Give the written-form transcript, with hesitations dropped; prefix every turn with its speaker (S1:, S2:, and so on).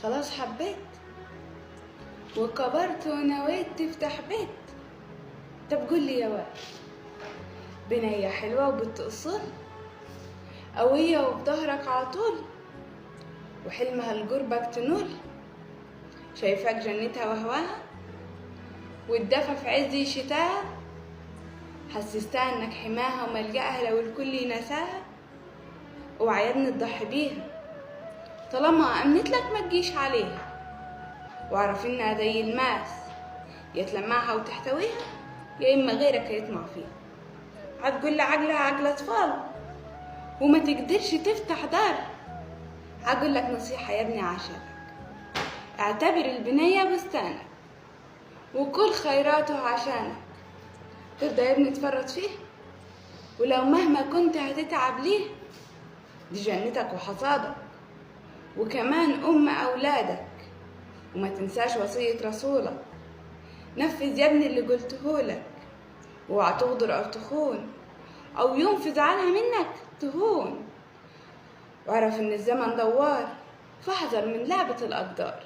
S1: خلاص حبيت وكبرت ونويت تفتح بيت. طب قول لي يا واد، بنية حلوة وبنت أصول، قوية وبظهرك عطول، وحلمها لقربك تنول، شايفاك جنتها وهواها، والدفا في عز شتاها، حسستها انك حماها وملجأها لو الكل نساها. اوعى يا ابني تضحي بيها، طالما امنت لك ما تجيش عليها، واعرف انها زي الماس، يا تلمعها وتحتويها يا اما غيرك يطمع فيها. هتقول لعقلها عقل اطفال وما تقدرش تفتح دار. هقول لك نصيحة يا ابني عشانك، اعتبر البنية بستانك وكل خيراته عشانك. ترضى يا ابني تفرط فيه؟ ولو مهما كنت هتتعب ليه، دي جنتك وحصادك وكمان أولادك. وما تنساش وصية رسولك، نفذ يا ابني اللي قلتهولك، واوعى تغدر أو تخون أو ينفذ عنها منك تهون. واعرف إن الزمن دوار، فاحذر من لعبة الأقدار.